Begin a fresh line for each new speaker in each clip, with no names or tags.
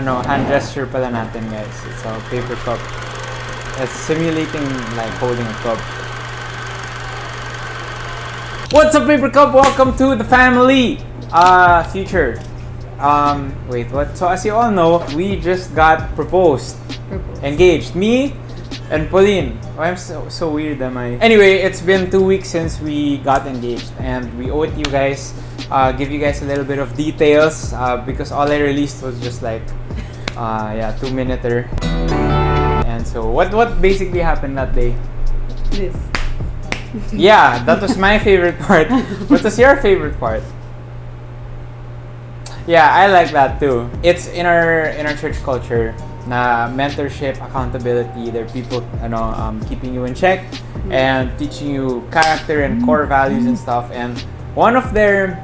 hand gesture pala natin, guys. It's a paper cup. It's simulating like holding a cup. What's up, paper cup? Welcome to the family. Future. Wait, what? So as you all know, we just got proposed. Engaged. Me and Pauline. Oh, I'm so weird, am I? Anyway, it's been 2 weeks since we got engaged, and we owe it you guys. Give you guys a little bit of details because all I released was just like 2-minute. And so what basically happened that day?
This.
Yeah, that was my favorite part. What was your favorite part? Yeah, I like that too. It's in our church culture na mentorship, accountability. There are people keeping you in check and teaching you character and core values and stuff. And one of their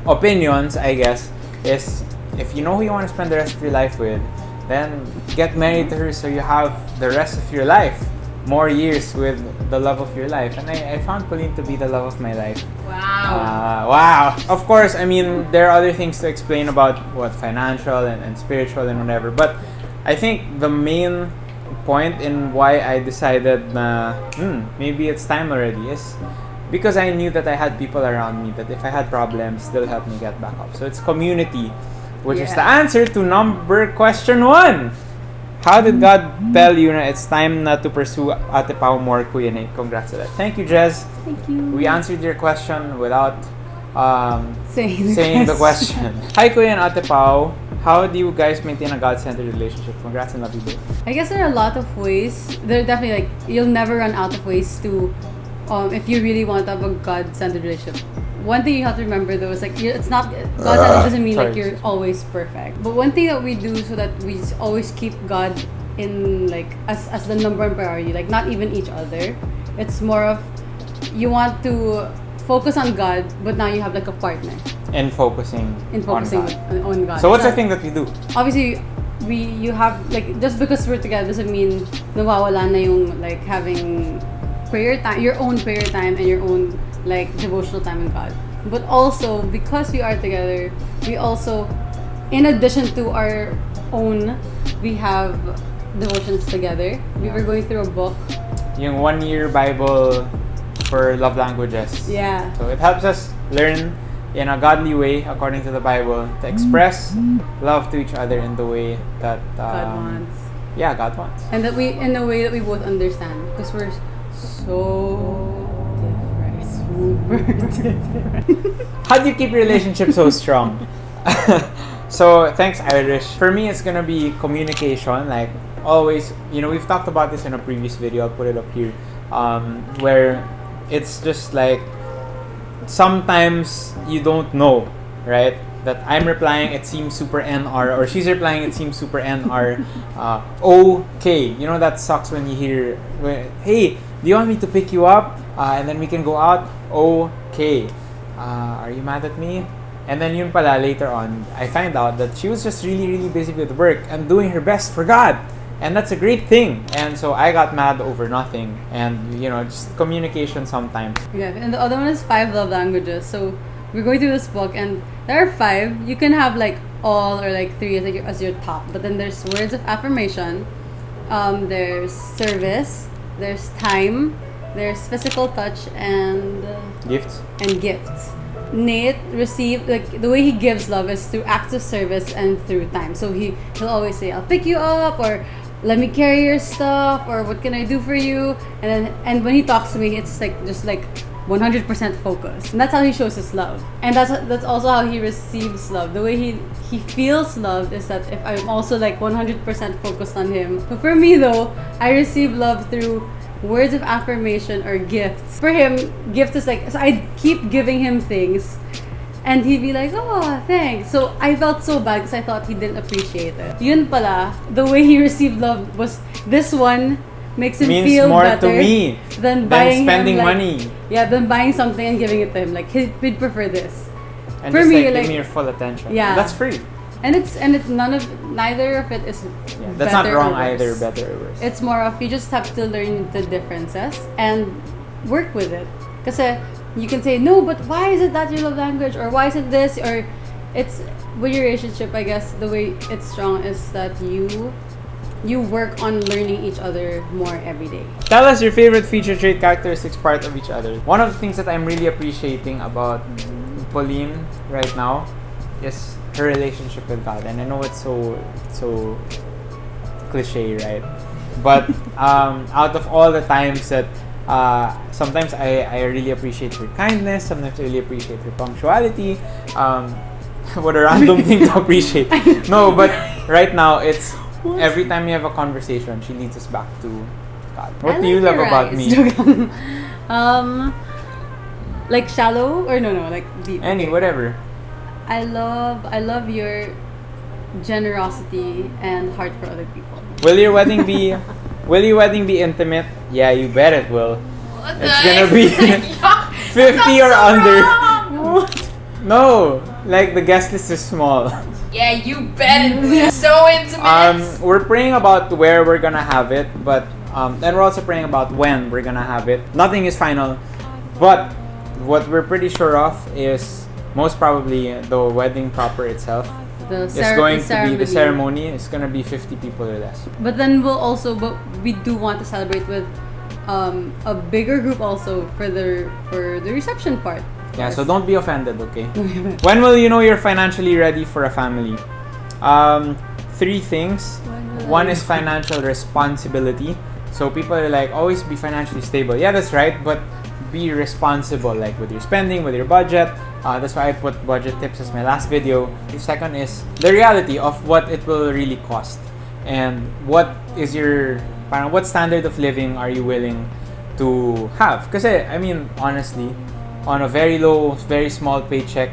opinions, I guess, is if you know who you want to spend the rest of your life with, then get married to her so you have the rest of your life, more years with the love of your life. And I found Pauline to be the love of my life.
Wow.
Wow. Of course, I mean, there are other things to explain about what financial and spiritual and whatever. But I think the main point in why I decided maybe it's time already is because I knew that I had people around me that if I had problems, they'll help me get back up. So it's community, which is the answer to question 1. How did God tell you that it's time na to pursue Ate Pao more, Kuya Nate? Congrats on that. Thank you, Jez.
Thank you.
We answered your question without
saying
the question. Hi, Kuya and Ate Pao. How do you guys maintain a God-centered relationship? Congrats and love you both.
I guess there are a lot of ways. There are definitely you'll never run out of ways to, if you really want to have a God-centered relationship. One thing you have to remember though is it's not God-centered doesn't mean you're always perfect. But one thing that we do so that we always keep God in as the number one priority, not even each other. It's more of you want to focus on God, but now you have a partner.
And focusing
on God.
So what's the thing that we do?
Obviously, you have just because we're together doesn't mean nawawala na yung having prayer time, your own prayer time and your own devotional time in God. But also because we are together, we also, in addition to our own, we have devotions together. We were going through a book.
Yung 1-year Bible for love languages.
Yeah.
So it helps us learn in a godly way, according to the Bible, to express love to each other in the way that
God wants.
Yeah, God wants.
And that in a way that we both understand, because we're so different. Super different.
How do you keep your relationship so strong? So thanks, Irish. For me, it's gonna be communication. Always, we've talked about this in a previous video. I'll put it up here, where it's just sometimes you don't know, right? That I'm replying, it seems super NR, or she's replying, it seems super NR. Okay, that sucks when you hear, hey, do you want me to pick you up? And then we can go out? Okay. Are you mad at me? And then yun pala, later on, I find out that she was just really, really busy with work and doing her best for God. And that's a great thing. And so I got mad over nothing. And, just communication sometimes.
Yeah, and the other one is 5 love languages. So we're going through this book and there are 5. You can have all or 3 as your top. But then there's words of affirmation. There's service. There's time. There's physical touch and...
Gifts.
And gifts. Nate received the way he gives love is through acts of service and through time. So he'll always say, "I'll pick you up," or "Let me carry your stuff," or "What can I do for you?" And when he talks to me, it's just 100% focused. And that's how he shows his love. And that's also how he receives love. The way he feels love is that if I'm also 100% focused on him. But for me though, I receive love through words of affirmation or gifts. For him, gift is so I keep giving him things and he'd be like, "Oh, thanks." So I felt so bad because I thought he didn't appreciate it. Yun pala, the way he received love was this one makes him feel
more
better
to me
than buying
spending
him,
money.
Yeah, than buying something and giving it to him. He'd prefer this.
And
for
just
me,
give me your full attention.
Yeah.
That's free.
And neither of it is
that's
better
not wrong
or worse.
either, better or worse.
It's more of you just have to learn the differences and work with it. Kasi you can say, "No, but why is it that your love language?" or "Why is it this?" or it's with your relationship, I guess the way it's strong is that you work on learning each other more every day.
Tell us your favorite feature, trait, characteristics, part of each other. One of the things that I'm really appreciating about Pauline right now is her relationship with God. And I know it's so cliche, right? But out of all the times that sometimes I really appreciate her kindness, sometimes I really appreciate her punctuality. What a random thing to appreciate. No, but right now it's every time we have a conversation, she leads us back to God. What do you love about me?
Like shallow or no, like deep.
Whatever.
I love your generosity and heart for other people.
Will your wedding be intimate? Yeah, you bet it will. It's gonna be 50 or under. No, like the guest list is small.
Yeah, you bet it will. So intimate.
We're praying about where we're gonna have it, but and we're also praying about when we're gonna have it. Nothing is final, but what we're pretty sure of is most probably the wedding proper itself. The ceremony is going to be 50 people or less.
But then we do want to celebrate with a bigger group also for the reception part.
Yeah, so don't be offended, okay? When will you know you're financially ready for a family? 3 things. One is financial responsibility. So people are like, always be financially stable. Yeah, that's right, but be responsible, like with your spending, with your budget. That's why I put budget tips as my last video. The second is the reality of what it will really cost, and what is what standard of living are you willing to have? Because I mean, honestly, on a very low, very small paycheck,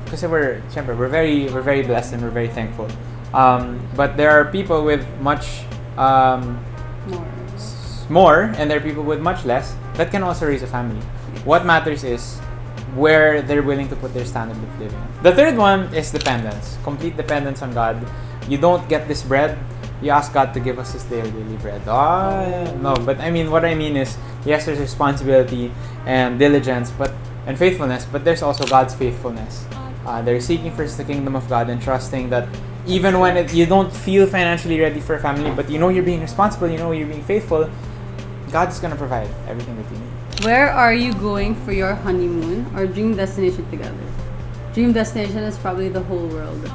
because we're very blessed and we're very thankful. But there are people with much more, and there are people with much less that can also raise a family. What matters is where they're willing to put their standard of living. The third one is dependence. Complete dependence on God. You don't get this bread, you ask God to give us His daily bread. No, but what I mean is, yes, there's responsibility and diligence and faithfulness, but there's also God's faithfulness. They're seeking first the kingdom of God and trusting that even when you don't feel financially ready for a family, but you know you're being responsible, you know you're being faithful, God's gonna provide everything that you need.
Where are you going for your honeymoon or dream destination together? Dream destination is probably the whole world.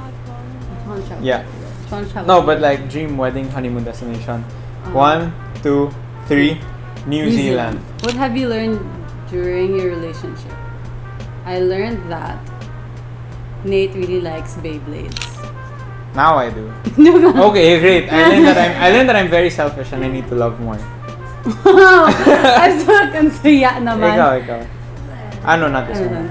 Yeah. No, but like dream wedding honeymoon destination. 1, 2, 3. New Zealand.
What have you learned during your relationship? I learned that Nate really likes Beyblades.
Now I do. Okay, great. I learned that I'm very selfish and I need to love more.
I'm so konsaya naman.
Ikaw. Not this one.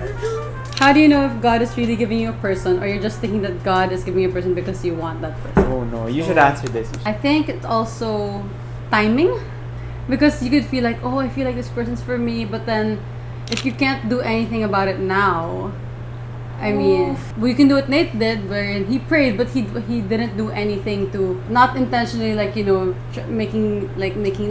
How do you know if God is really giving you a person, or you're just thinking that God is giving you a person because you want that person?
Oh no, you should answer this.
I think it's also timing, because you could feel like, oh, I feel like this person's for me, but then if you can't do anything about it now, we can do what Nate did, wherein he prayed, but he didn't do anything to, not intentionally, making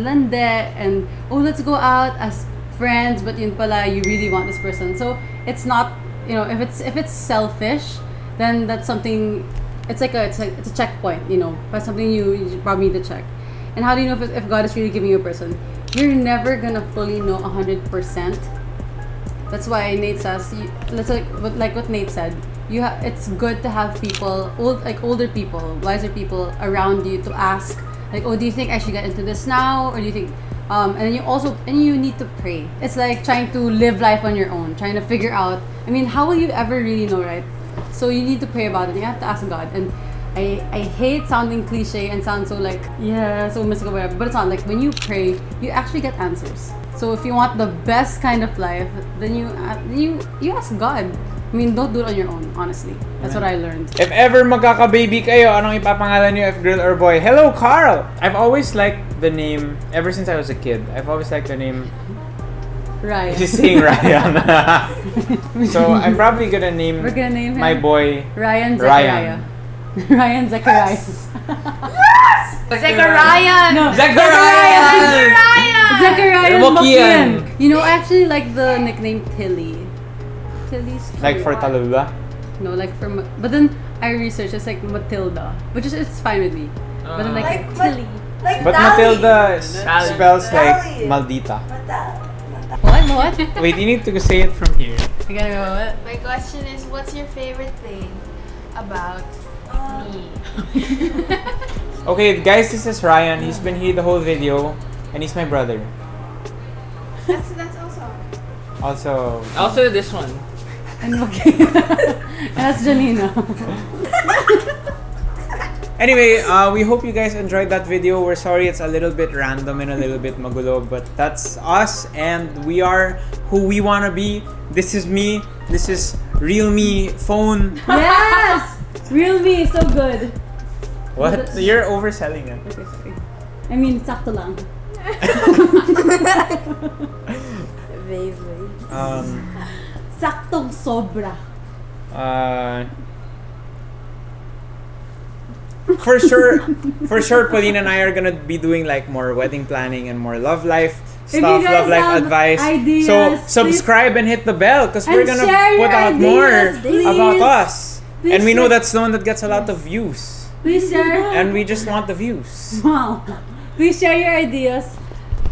lende and let's go out as friends, but yun pala you really want this person. So it's not, if it's selfish, then that's something. It's a checkpoint, but something you probably need to check. And how do you know if God is really giving you a person? You're never gonna fully know 100%. That's why Nate says, like what Nate said, it's good to have people, older people, wiser people around you to ask, do you think I should get into this now, or do you think, and then you need to pray. It's like trying to live life on your own, trying to figure out. How will you ever really know, right? So you need to pray about it. You have to ask God. And I hate sounding cliche and sound so so mystical, whatever. But it's not. Like when you pray, you actually get answers. So if you want the best kind of life, then you ask God. Don't do it on your own, honestly. That's what I learned.
If ever magkaka-baby kayo, anong ipapangalan niyo, if girl or boy? Hello, Carl! I've always liked the name, ever since I was a kid, I've always liked the name
Ryan.
She's saying Ryan. So I'm probably gonna name my boy
Ryan Zachariah. Ryan Zachariah.
Zachariah!
No,
Zachariah!
Zachariah
Mokian.
I actually like the nickname Tilly. Tilly's
Like for Tallulah?
No, like but then I researched it's like Matilda, which is it's fine with me. But then like Tilly.
Like
But
Dali.
Matilda spells like
Dali.
maldita.
What?
Wait, you need to say it from here.
I gotta go what?
My question is, what's your favorite thing about me?
Okay, guys, this is Ryan. He's been here the whole video, and he's my brother.
That's also.
Also,
this one.
And okay. That's Janina.
anyway, we hope you guys enjoyed that video. We're sorry it's a little bit random and a little bit magulo, but that's us, and we are who we wanna be. This is me. This is real me phone.
Yes! Real me is so good.
What? You're overselling it.
Okay, sorry. I mean, sakto lang. Saktong sobra.
For sure, Pauline and I are gonna be doing like more wedding planning and more love life
If
stuff,
you guys
love life
have
advice.
ideas,
So
please-
subscribe and hit the bell because we're
And
gonna
share
put
your
out more
ideas, please.
about us.
Please
And we know
share-
that's the one that gets a lot of views.
Please share.
And we just want the views.
Wow. Please share your ideas.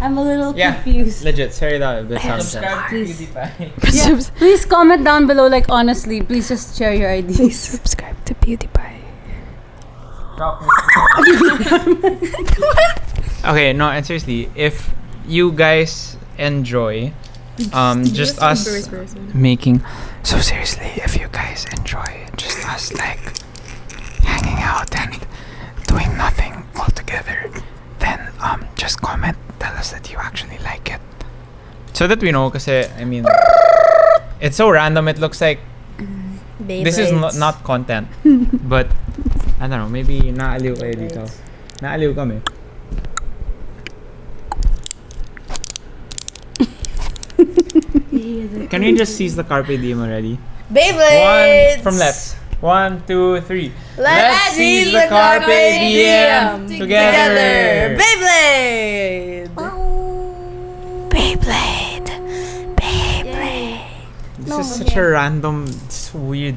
I'm a little
Yeah.
confused.
Legit, sorry that
Subscribe to
Please.
PewDiePie.
Yeah. Please comment down below, like honestly. Please just share your ideas.
Subscribe to PewDiePie.
Okay, no, and seriously, if you guys enjoy just us making so seriously, if you guys enjoy just us like hanging out and doing nothing all together, then just comment, tell us that you actually like it. So that we know, kasi I mean it's so random, it looks like this is not content. But I don't know, maybe naaliw kayo dito. Naaliw kami. Can we just seize the carpe diem already?
Beyblades!
One from left. 1, 2, 3.
Let's seize the carpe diem
together.
Beyblade! Beyblade!
This is such a random, it's weird.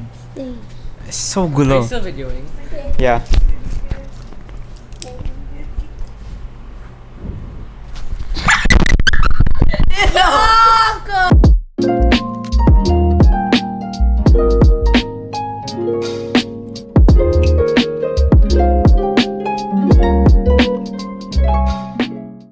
It's so gulo.
Still videoing.
Yeah.